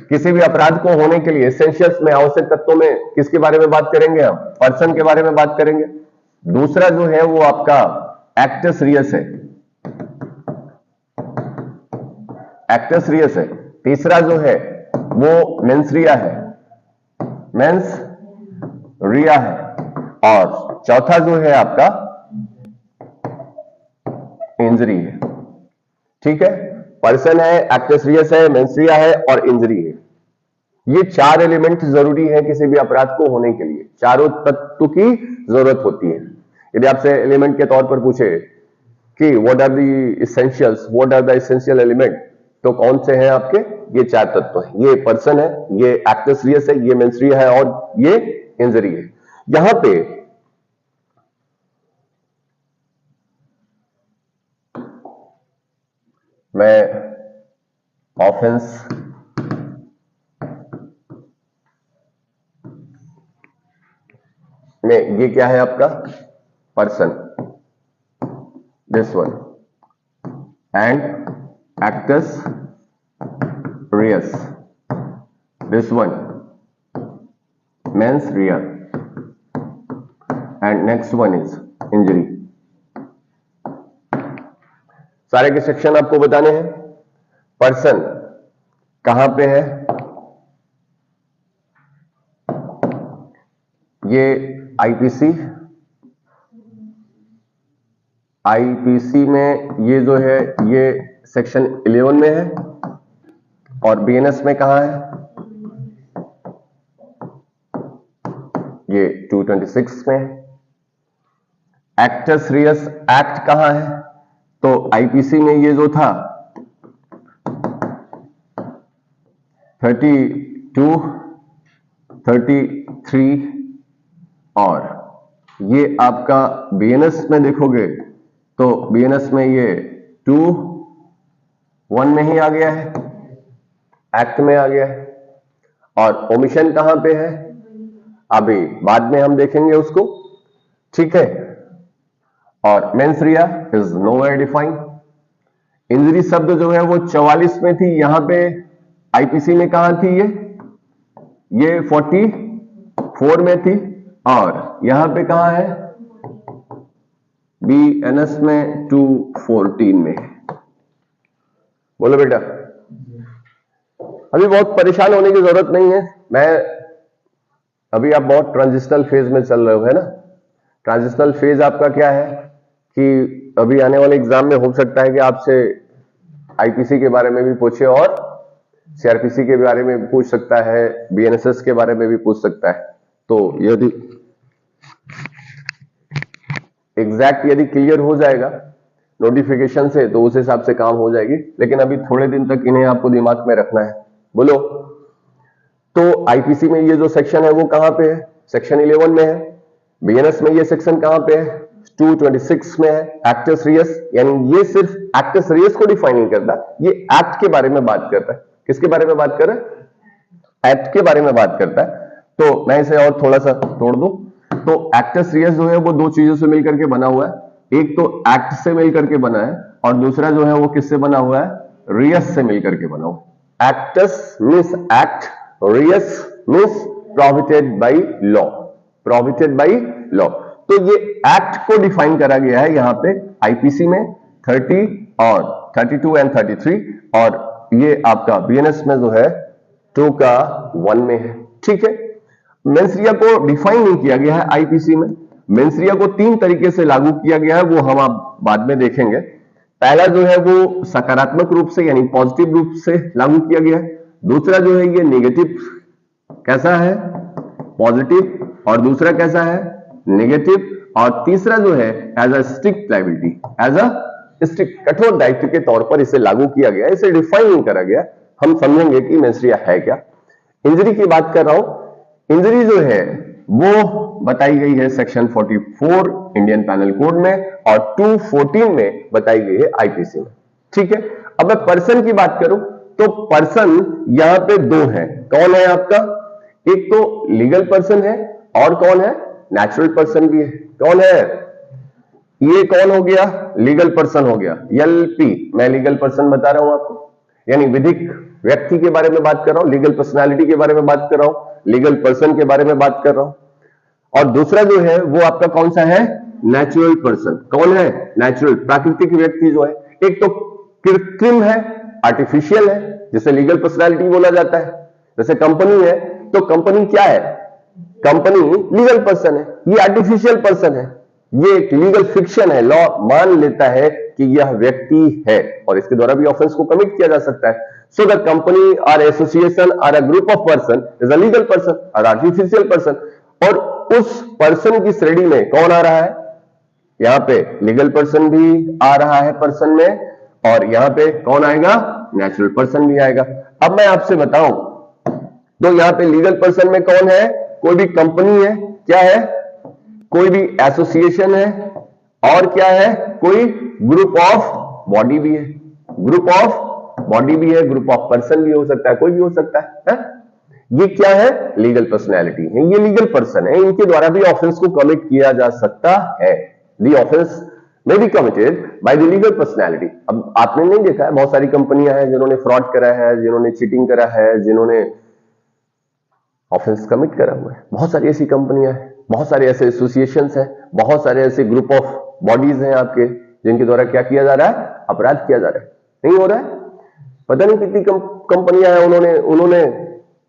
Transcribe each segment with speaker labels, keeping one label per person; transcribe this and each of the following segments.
Speaker 1: किसी भी अपराध को होने के लिए एसेंशियल्स में, आवश्यक तत्वों में किसके बारे में बात करेंगे हम? पर्सन के बारे में बात करेंगे। दूसरा जो है वो आपका एक्टस रियस है, एक्टस रियस है। तीसरा जो है वो मेंस रिया है, मेंस रिया है। और चौथा जो है आपका इंजरी है। ठीक है, पर्सन है, एक्टस रियस है, मेंस रिया है और इंजरी है। ये चार एलिमेंट जरूरी है किसी भी अपराध को होने के लिए। चारों तत्व की जरूरत होती है। यदि आपसे एलिमेंट के तौर पर पूछे कि what are the essentials, what are the essential element, तो कौन से हैं आपके? ये चार तत्व हैं। ये पर्सन है, ये एक्टस रियस है, ये मेंस रिया है और ये इंजरी है। यहां पे मैं ऑफेंस में, ये क्या है आपका? Person, this one, and actus reus, this one, mens rea, and next one is injury. सारे के सेक्शन आपको बताने हैं। पर्सन कहां पे है? ये आईपीसी, आईपीसी में ये जो है ये सेक्शन 11 में है। और बीएनएस में कहां है? ये 226 में है। एक्टस रियस एक्ट कहां है? तो आईपीसी में ये जो था 32, 33 और ये आपका बीएनएस में देखोगे तो बीएनएस में ये 2(1) में ही आ गया है, एक्ट में आ गया है। और ओमिशन कहां पे है? अभी बाद में हम देखेंगे उसको। ठीक है, और mens Riya is nowhere defined. Injury शब्द जो है वो 44 में थी, यहां पे आईपीसी में कहां थी? ये 44 में थी। और यहां पे कहां है? बीएनएस में 214 में। बोलो बेटा, अभी बहुत परेशान होने की जरूरत नहीं है। अभी आप बहुत ट्रांजिशनल फेज में चल रहे हो, है ना? ट्रांजिशनल फेज आपका क्या है कि अभी आने वाले एग्जाम में हो सकता है कि आपसे आईपीसी के बारे में भी पूछे और सीआरपीसी के बारे में भी पूछ सकता है, बीएनएसएस के बारे में भी पूछ सकता है। तो यदि एग्जैक्ट यदि क्लियर हो जाएगा नोटिफिकेशन से तो उस हिसाब से काम हो जाएगी, लेकिन अभी थोड़े दिन तक इन्हें आपको दिमाग में रखना है। बोलो, तो आईपीसी में ये जो सेक्शन है वो कहां पे है? सेक्शन 11 में है। बीएनएस में ये सेक्शन कहां पे है? 226 में है। एक्टस रियस, यानी ये सिर्फ एक्टस रियस को डिफाइन नहीं करता, ये एक्ट के बारे में बात करता है। किसके बारे में बात कर रहा है? एक्ट के बारे में बात करता है। तो मैं इसे और थोड़ा सा तोड़ दूं तो एक्टस रियस जो है वो दो चीजों से मिलकर के बना हुआ है। एक तो एक्ट से मिलकर के बना है और दूसरा जो है वो किससे बना हुआ है? रियस से मिलकर के बना हुआ। Actus means act, reus means prohibited by law, prohibited by law. तो ये एक्ट को डिफाइन करा गया है यहां पे आईपीसी में 30 और 32 एंड 33, और ये आपका बीएनएस में जो है 2(1) में है। ठीक है, मेंस रिया को डिफाइन नहीं किया गया है आईपीसी में। मेंस रिया को 3 तरीके से लागू किया गया है, वो हम आप बाद में देखेंगे। पहला जो है वो सकारात्मक रूप से यानी पॉजिटिव रूप से लागू किया गया है। दूसरा जो है ये नेगेटिव, कैसा है? पॉजिटिव। और दूसरा कैसा है? नेगेटिव। और तीसरा जो है as a strict liability, as a strict, कठोर दायित्व के तौर पर इसे लागू किया गया, इसे डिफाइन नहीं करा गया। हम समझेंगे कि मेंस रिया है क्या। इंजरी की बात कर रहा हूं। इंजरी जो है वो बताई गई है सेक्शन 44 इंडियन पैनल कोड में और 214 में बताई गई है आईपीसी में। ठीक है, अब मैं पर्सन की बात करूं तो पर्सन यहां पे 2 है। कौन है आपका? एक तो लीगल पर्सन है और कौन है? नेचुरल पर्सन भी है। कौन है? ये कौन हो गया? लीगल पर्सन हो गया, एलपी। मैं लीगल पर्सन बता रहा हूं आपको, यानी विधिक व्यक्ति के बारे में बात कर रहा हूं, लीगल पर्सनालिटी के बारे में बात कर रहा हूं, लीगल पर्सन के बारे में बात कर रहा हूं। और दूसरा जो है वो आपका कौन सा है, नेचुरल पर्सन। कौन है, नेचुरल, प्राकृतिक व्यक्ति जो है। एक तो कृत्रिम है, आर्टिफिशियल है, जिसे लीगल पर्सनालिटी बोला जाता है। जैसे कंपनी है तो कंपनी क्या है, कंपनी लीगल पर्सन है, ये आर्टिफिशियल पर्सन है, ये एक लीगल फिक्शन है। लॉ मान लेता है कि यह व्यक्ति है और इसके द्वारा भी ऑफेंस को कमिट किया जा सकता है। सो द कंपनी और एसोसिएशन और a group of person is a legal person और आर्टिफिशियल पर्सन। और उस पर्सन की श्रेणी में कौन आ रहा है, यहां पे लीगल पर्सन भी आ रहा है पर्सन में, और यहां पे कौन आएगा, नेचुरल पर्सन भी आएगा। अब मैं आपसे बताऊं तो यहां पे लीगल पर्सन में कौन है, कोई भी कंपनी है, क्या है, कोई भी एसोसिएशन है, और क्या है, कोई ग्रुप ऑफ बॉडी भी है, ग्रुप ऑफ बॉडी भी है, ग्रुप ऑफ पर्सन भी हो सकता है, कोई भी हो सकता है। ये क्या है, लीगल पर्सनैलिटी है, ये लीगल पर्सन है, इनके द्वारा भी ऑफेंस को कमिट किया जा सकता है। The offence may be committed by the legal personality। अब आपने नहीं देखा है, बहुत सारी कंपनियां हैं जिन्होंने फ्रॉड करा है, जिन्होंने चीटिंग करा है, जिन्होंने ऑफेंस कमिट करा हुआ है। बहुत सारी ऐसी कंपनियां हैं, बहुत सारे ऐसे एसोसिएशंस हैं, बहुत सारे ऐसे ग्रुप ऑफ बॉडीज हैं आपके, जिनके द्वारा क्या किया जा रहा है, अपराध किया जा रहा है। नहीं हो रहा है, पता नहीं कितनी कंपनियां हैं, उन्होंने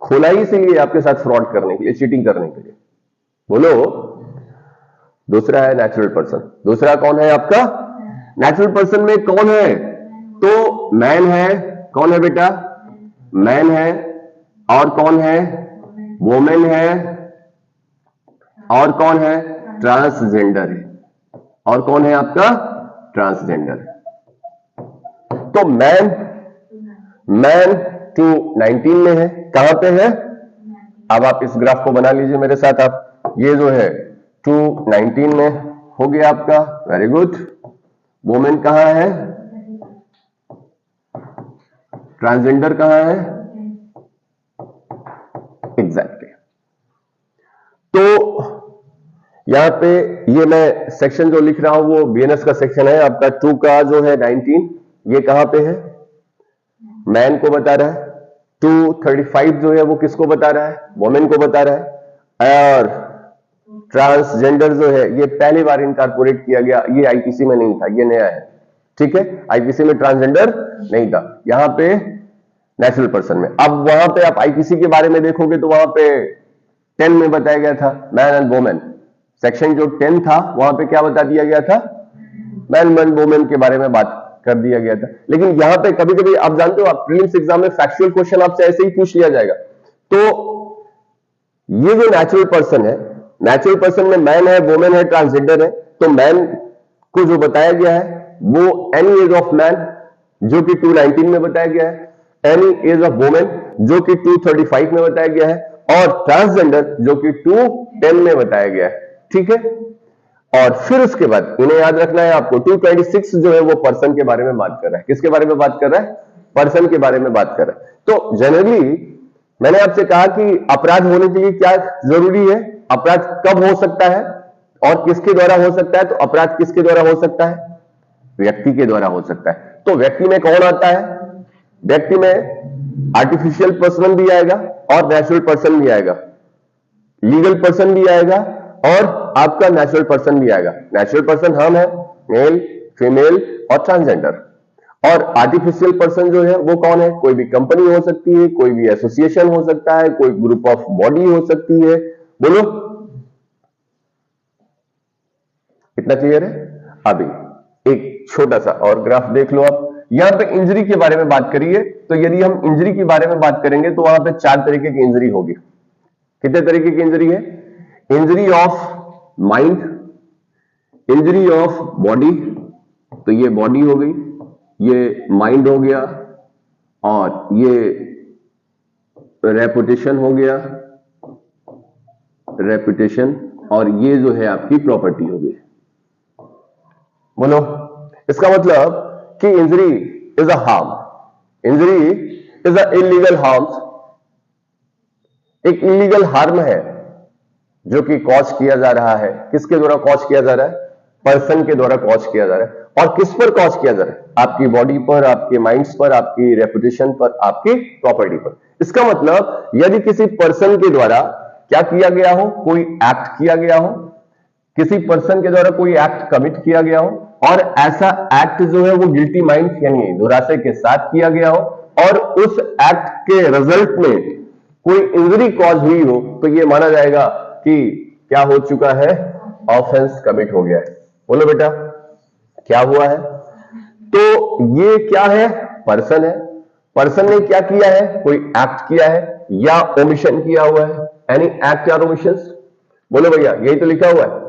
Speaker 1: खोला ही इसलिए आपके साथ फ्रॉड करने के लिए, चीटिंग करने के लिए। बोलो। दूसरा है नेचुरल पर्सन। दूसरा कौन है आपका, नेचुरल पर्सन में कौन है, तो मैन है। कौन है बेटा, मैन है। और कौन है, वोमेन है। और कौन है, ट्रांसजेंडर है। और कौन है आपका, ट्रांसजेंडर। तो मैन 219 में है, कहां पे है, अब आप इस ग्राफ को बना लीजिए मेरे साथ। आप ये जो है 219 में हो गया आपका, वेरी गुड। वोमेन कहां है, ट्रांसजेंडर कहां है, एग्जैक्टली। तो यहां पे ये मैं सेक्शन जो लिख रहा हूं वो बीएनएस का सेक्शन है आपका। 2 का जो है 19, ये कहां पे है, मैन को बता रहा है। 235 जो है वो किसको बता रहा है, वोमेन को बता रहा है। और ट्रांसजेंडर जो है ये पहली बार इनकॉर्पोरेट किया गया, ये आईपीसी में नहीं था, ये नया है, ठीक है। आईपीसी में ट्रांसजेंडर नहीं था, यहां पे नेचुरल पर्सन में। अब वहां पे आप आईपीसी के बारे में देखोगे तो वहां पे 10 में बताया गया था मैन एंड वोमेन। सेक्शन जो 10 था वहां पे क्या बता दिया गया था, मैन एंड वोमेन के बारे में बात कर दिया गया था। लेकिन यहां पे कभी कभी आप जानते हो, आप प्रीलिम्स एग्जाम में फैक्चुअल क्वेश्चन आपसे ऐसे ही पूछ लिया जाएगा। तो ये जो नेचुरल पर्सन है, नेचुरल पर्सन में मैन है, वोमेन है, ट्रांसजेंडर है। तो मैन को जो बताया गया है वो एनी एज ऑफ मैन जो कि 219 में बताया गया है, एनी एज ऑफ वोमेन जो कि 235 में बताया गया है, और ट्रांसजेंडर जो कि 210 में बताया गया है, ठीक है। और फिर उसके बाद इन्हें याद रखना है आपको, 226 जो है वो पर्सन के बारे में बात कर रहा है। किसके बारे में बात कर रहा है, पर्सन के बारे में बात कर रहा है। तो जनरली मैंने आपसे कहा कि अपराध होने के लिए क्या जरूरी है, अपराध कब हो सकता है और किसके द्वारा हो सकता है। तो अपराध किसके द्वारा हो सकता है, व्यक्ति के द्वारा हो सकता है। तो व्यक्ति में कौन आता है, व्यक्ति में आर्टिफिशियल पर्सन भी आएगा और नेचुरल पर्सन भी आएगा, लीगल पर्सन भी आएगा और आपका नेचुरल पर्सन भी आएगा। नेचुरल पर्सन हम है, मेल, फीमेल और ट्रांसजेंडर। और आर्टिफिशियल पर्सन जो है वो कौन है, कोई भी कंपनी हो सकती है, कोई भी एसोसिएशन हो सकता है, कोई ग्रुप ऑफ बॉडी हो सकती है। बोलो, इतना क्लियर है। अभी एक छोटा सा और ग्राफ देख लो आप। यहां पे इंजरी के बारे में बात करिए, तो यदि हम इंजरी के बारे में बात करेंगे तो वहां पे 4 तरीके की इंजरी होगी। कितने तरीके की इंजरी है, injury of mind, injury of body, तो ये बॉडी हो गई, ये माइंड हो गया, और ये रेपुटेशन हो गया, रेपुटेशन, और ये जो है आपकी प्रॉपर्टी हो गई। बोलो, इसका मतलब कि injury is a harm, injury is a illegal harm. एक इलीगल हार्म है जो कि कॉज किया जा रहा है। किसके द्वारा कॉज किया जा रहा है, पर्सन के द्वारा कॉज किया जा रहा है। और किस पर कॉज किया जा रहा है? आपकी बॉडी पर, आपके माइंड्स पर, आपकी रेपुटेशन पर, आपकी प्रॉपर्टी पर। इसका मतलब यदि किसी पर्सन के द्वारा क्या किया गया हो, कोई एक्ट किया गया हो, किसी पर्सन के द्वारा कोई एक्ट कमिट किया गया हो और ऐसा एक्ट जो है वो गिल्टी माइंड यानी दुराशय के साथ किया गया हो और उस एक्ट के रिजल्ट में कोई इंजरी कॉज हुई हो, तो ये माना जाएगा कि क्या हो चुका है, ऑफेंस कमिट हो गया है। बोलो बेटा क्या हुआ है? तो ये क्या है? पर्सन है। पर्सन ने क्या किया है? कोई एक्ट किया है या ओमिशन किया हुआ है, एनी एक्ट या ओमिशन। बोलो भैया यही तो लिखा हुआ है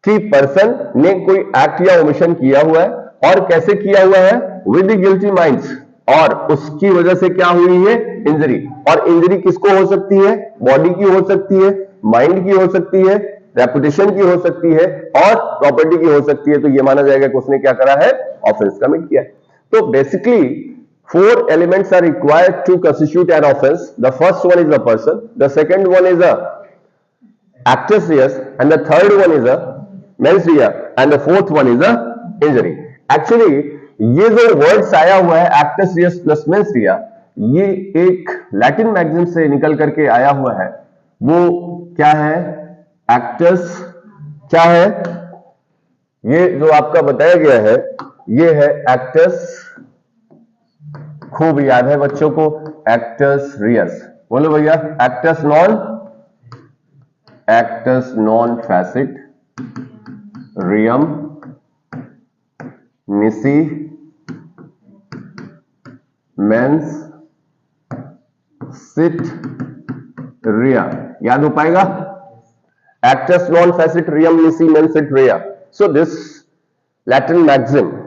Speaker 1: कि पर्सन ने कोई एक्ट या ओमिशन किया हुआ है और कैसे किया हुआ है? विद द गिल्टी माइंड्स, और उसकी वजह से क्या हुई है? इंजरी। और इंजरी किसको हो सकती है? बॉडी की हो सकती है, माइंड की हो सकती है, रेपुटेशन की हो सकती है और प्रॉपर्टी की हो सकती है। तो ये माना जाएगा कि उसने क्या करा है? ऑफेंस कमिट किया है। तो basically 4 elements are required to constitute an offense. The first one is the person, the second one is a actus reus, and the third one is a mens rea, and the fourth one is a injury. Actually ये जो words आया हुआ है actus reus plus mens rea, ये एक Latin magazine से निकल करके आया हुआ है। वो क्या है? एक्टस क्या है? ये जो आपका बताया गया है ये है एक्टस, खूब याद है बच्चों को, एक्टस रियस। बोलो भैया actus non facit reum nisi mens sit rea. याद हो पाएगा? Actus non facit reum nisi mens sit rea. So this Latin magazine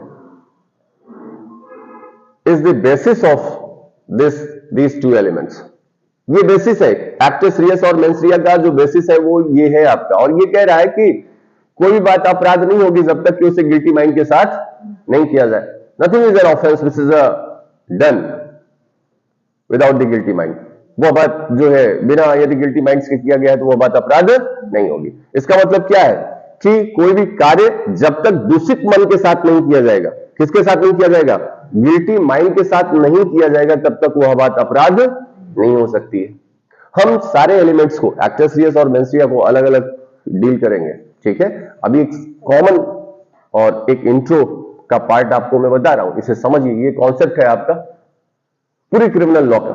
Speaker 1: is the basis of these 2 elements. ये बेसिस है एक्टस रियस और mens रिया का, जो बेसिस है वो ये है आपका। और ये कह रहा है कि कोई भी बात अपराध नहीं होगी जब तक कि उसे गिल्टी माइंड के साथ नहीं किया जाए। Nothing is an offence which is done without the guilty mind. वो बात जो है बिना यदि गिल्टी माइंड के किया गया है तो वो बात अपराध नहीं होगी। इसका मतलब क्या है कि कोई भी कार्य जब तक दूषित मन के साथ नहीं किया जाएगा, किसके साथ नहीं किया जाएगा? गिल्टी माइंड के साथ नहीं किया जाएगा, तब तक वह बात अपराध नहीं हो सकती है। हम सारे एलिमेंट्स को, एक्टस रियस और मेंस रिया को अलग अलग डील करेंगे, ठीक है? अभी एक कॉमन और एक इंट्रो का पार्ट आपको मैं बता रहा हूं, इसे समझिए। ये कॉन्सेप्ट है आपका पूरी क्रिमिनल लॉ का।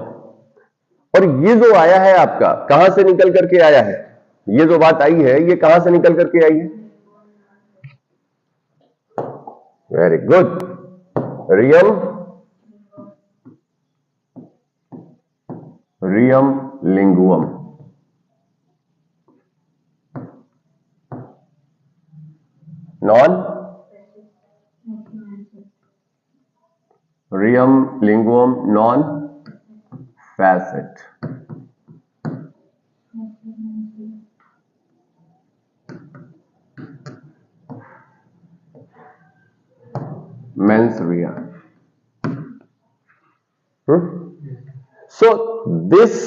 Speaker 1: और ये जो आया है आपका, कहां से निकल करके आया है? ये जो बात आई है ये कहां से निकल करके आई है? Very good, रियम लिंगुअम। Non रियम लिंगुअम non फैसिट। Mens rea. So this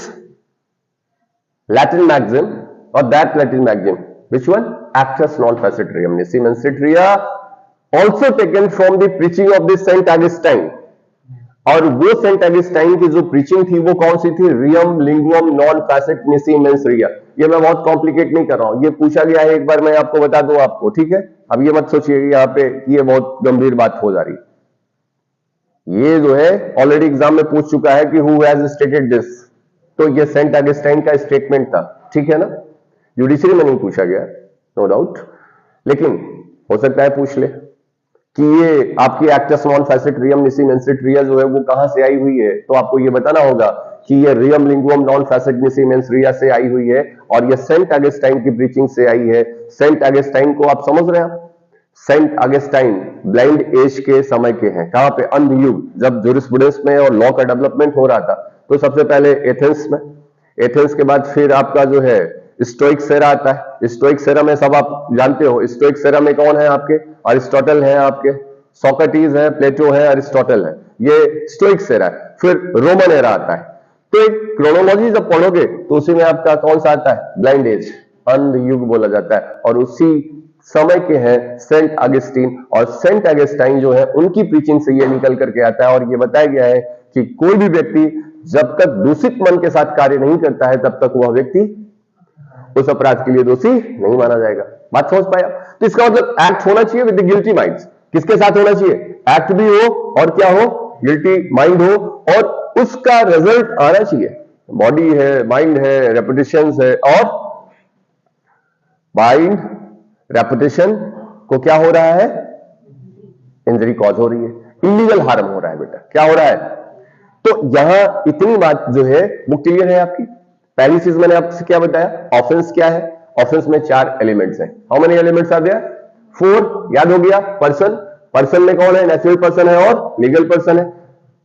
Speaker 1: Latin maxim or that Latin maxim, which one? Actus non facit reum nisi mens sit rea, also taken from the preaching of the Saint Augustine. और वो Saint Augustine की जो preaching थी वो कौन सी थी? रियम लिंगुअम non फैसिट निसी mains रिया। ये मैं बहुत कॉम्प्लिकेट नहीं कर रहा हूं, ये पूछा गया है, एक बार मैं आपको बता दूं आपको, ठीक है? अब ये मत सोचिए यहाँ पे ये बहुत गंभीर बात हो जा रही है। ये जो है ऑलरेडी एग्जाम में पूछ चुका है कि हु हैज स्टेटेड दिस, तो ये सेंट अगस्टाइन का स्टेटमेंट था, ठीक है ना? जुडिशरी में नहीं पूछा गया, नो डाउट, लेकिन हो सकता है पूछ ले कि ये आपकी acts non facit reum nisi mens sit रिया जो है वो कहां से आई हुई है। तो आपको ये बताना होगा कि ये रियम लिंगुअम नॉन फैसिट निसी मेंस रिया से आई हुई है और ये सेंट अगस्टाइन की प्रीचिंग से आई है। सेंट अगस्टाइन को आप समझ रहे हैं? सेंट अगस्टाइन ब्लाइंड एज के समय के हैं। कहां पे? अंध युग, जब जूरिस्प्रूडेंस में और लॉ का डेवलपमेंट हो रहा था। तो सबसे पहले एथेंस में, एथेंस के बाद फिर आपका जो है स्टोइक सेरा आता है। स्टोइक सेरा में सब आप जानते हो, स्टोइक सेरा में कौन है आपके? अरिस्टोटल है आपके, सोक्रेटिस है, प्लेटो है, अरिस्टोटल है, ये स्टोइक सेरा है। फिर रोमन एरा आता है। तो एक क्रोनोलॉजी जब पढ़ोगे तो उसी में आपका कौन सा आता है? ब्लाइंड एज, अंध युग बोला जाता है। और उसी समय के हैं सेंट अगस्टीन, और सेंट अगस्टाइन जो है उनकी प्रीचिंग से ये निकल करके आता है और ये बताया गया है कि कोई भी व्यक्ति जब तक दूषित मन के साथ कार्य नहीं करता है तब तक वह व्यक्ति उस अपराध के लिए दोषी नहीं माना जाएगा। बात समझ पाया? तो इसका मतलब एक्ट होना चाहिए विद द गिल्टी माइंड्स। किसके साथ होना चाहिए? एक्ट भी हो और क्या हो, गिल्टी माइंड हो, और उसका रिजल्ट आना चाहिए। बॉडी है, माइंड है, रेपुटेशन है, और माइंड रेपुटेशन को क्या हो रहा है? इंजरी कॉज हो रही है, इलीगल हार्म हो रहा है बेटा। क्या हो रहा है? तो यहां इतनी बात जो है वो क्लियर है आपकी। पहली चीज मैंने आपसे क्या बताया, ऑफेंस क्या है। ऑफेंस में 4 एलिमेंट्स हैं। How many elements are there? 4। याद हो गया? पर्सन, पर्सन में कौन है? नेचुरल पर्सन है और लीगल पर्सन है।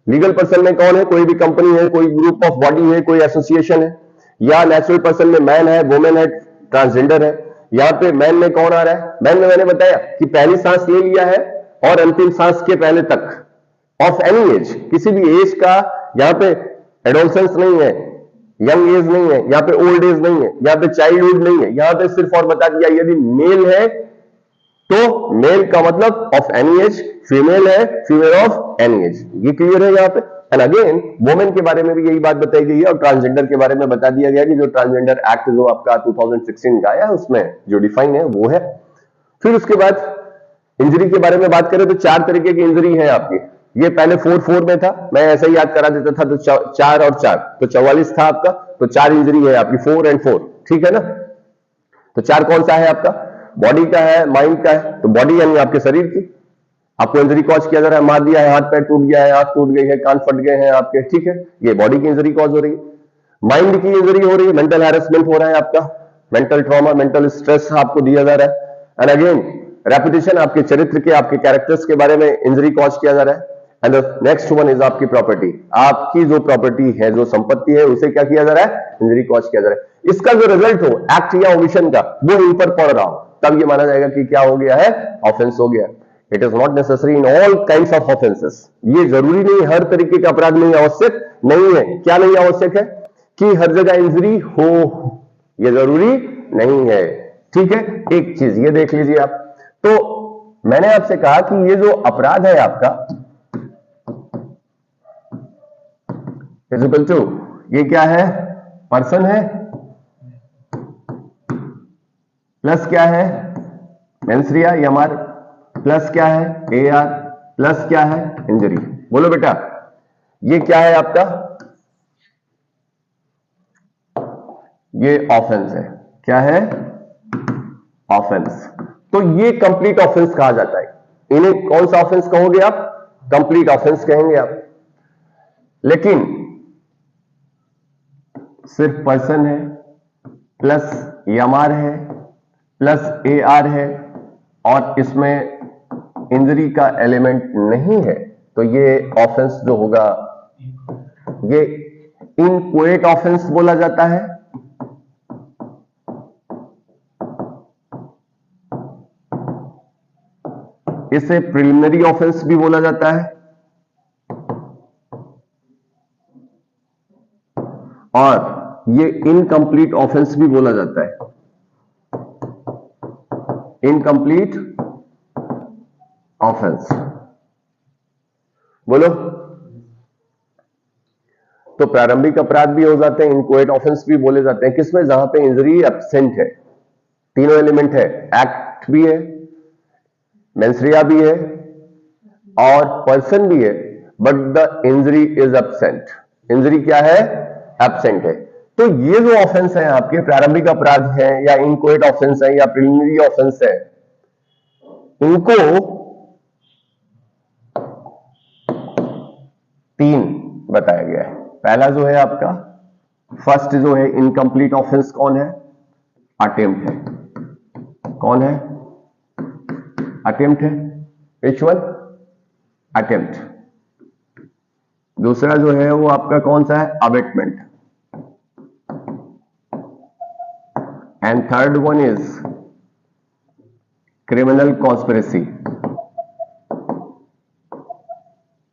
Speaker 1: लीगल पर्सन में कौन है? कोई भी कंपनी है, कोई ग्रुप ऑफ बॉडी है, कोई एसोसिएशन है। या नेचुरल पर्सन में मैन है, वुमेन है, ट्रांसजेंडर है। यहां पे मैन में कौन आ रहा है? मैन में मैंने बताया कि पहली सांस ले लिया है और अंतिम सांस के पहले तक ऑफ एनी एज, किसी भी एज का, यहां पे एडोलसेंस नहीं है, यंग एज नहीं है, यहां पे ओल्ड एज नहीं है, यहां पे चाइल्डहुड नहीं है, यहां पे सिर्फ और बता दिया यदि मेल है तो मेल का मतलब ऑफ एनी एज, फीमेल है फीमेल ऑफ एनी एज। ये क्लियर है यहां पे। एंड अगेन वुमेन के बारे में भी यही बात बताई गई है और ट्रांसजेंडर के बारे में बता दिया गया कि जो ट्रांसजेंडर एक्ट जो आपका 2016 का आया है उसमें जो डिफाइन है वो है। फिर उसके बाद इंजरी के बारे में बात करें तो 4 तरीके की इंजरी है आपकी। ये पहले 4-4 में था, मैं ऐसा ही याद करा देता था, तो 4 और 4 तो 44 था आपका। तो 4 इंजरी है आपकी, 4 and 4, ठीक है ना। तो 4 कौन सा है आपका? बॉडी का है, माइंड का है। तो बॉडी यानी आपके शरीर की, आपको इंजरी कॉज किया जा रहा है, मार दिया है, हाथ पैर टूट गया है, आंख टूट गई है, कान फट गए हैं आपके, ठीक है, ये बॉडी की इंजरी कॉज हो रही है। माइंड की इंजरी हो रही है, मेंटल हैरेसमेंट हो रहा है आपका, मेंटल ट्रॉमा, मेंटल स्ट्रेस आपको दिया जा रहा है। एंड अगेन रेपुटेशन, आपके चरित्र के, आपके कैरेक्टर्स के बारे में इंजरी कॉज किया जा रहा है। And the next one is आपकी प्रॉपर्टी, आपकी जो प्रॉपर्टी है, जो संपत्ति है, उसे क्या किया जा रहा है? इंजरी कॉज किया जा रहा है। इसका जो रिजल्ट हो एक्ट या ओमिशन का, वो इन पर पड़ रहा हो, तब ये माना जाएगा कि क्या हो गया है? ऑफेंस हो गया। It is not necessary in all kinds of offences. ये जरूरी नहीं, हर तरीके का अपराध में आवश्यक नहीं है। क्या नहीं आवश्यक है? कि हर जगह इंजरी हो, ये जरूरी नहीं है, ठीक है। एक चीज ये देख लीजिए आप, तो मैंने आपसे कहा कि ये जो अपराध है आपका फिजिकल टू, ये क्या है? पर्सन है, प्लस क्या है? मेंस्ट्रिया एमआर, प्लस क्या है? एआर, प्लस क्या है? इंजरी। बोलो बेटा, ये क्या है आपका? ये ऑफेंस है। क्या है? ऑफेंस। तो ये कंप्लीट ऑफेंस कहा जाता है। इन्हें कौन सा ऑफेंस कहोगे आप? कंप्लीट ऑफेंस कहेंगे आप। लेकिन सिर्फ पर्सन है, प्लस एमआर है, प्लस एआर है, और इसमें इंजरी का एलिमेंट नहीं है, तो ये ऑफेंस जो होगा ये इनकोएट ऑफेंस बोला जाता है। इसे प्रिलिमिनरी ऑफेंस भी बोला जाता है, और ये इनकम्प्लीट ऑफेंस भी बोला जाता है। इनकम्प्लीट ऑफेंस, बोलो। तो प्रारंभिक अपराध भी हो जाते हैं, इनकोएट ऑफेंस भी बोले जाते हैं। किसमें? जहां पे इंजरी एब्सेंट है, तीनों एलिमेंट है, एक्ट भी है, मेंस्ट्रिया भी है, और पर्सन भी है, but the injury is absent. Injury क्या है? एब्सेंट है। तो ये जो ऑफेंस है आपके, प्रारंभिक अपराध है, या इनकोएट ऑफेंस है, या प्रिलिमिनरी ऑफेंस है, इनको 3 बताया गया है। पहला जो है आपका, फर्स्ट जो है इनकम्प्लीट ऑफेंस, कौन है? अटेम्प्ट है। कौन है? अटेम्प्ट है। Which one? अटेम्प्ट। दूसरा जो है वो आपका कौन सा है? Abetment. And third one is criminal conspiracy.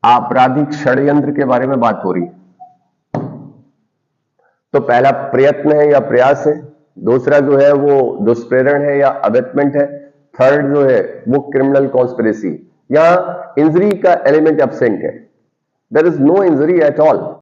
Speaker 1: आपराधिक षड्यंत्र के बारे में बात हो रही है। तो पहला प्रयत्न है या प्रयास है, दूसरा जो है वो दुष्प्रेरण है या अबेटमेंट है, थर्ड जो है वो क्रिमिनल कॉन्स्पिरेसी। यहां इंजरी का एलिमेंट एब्सेंट है, there is no injury at all.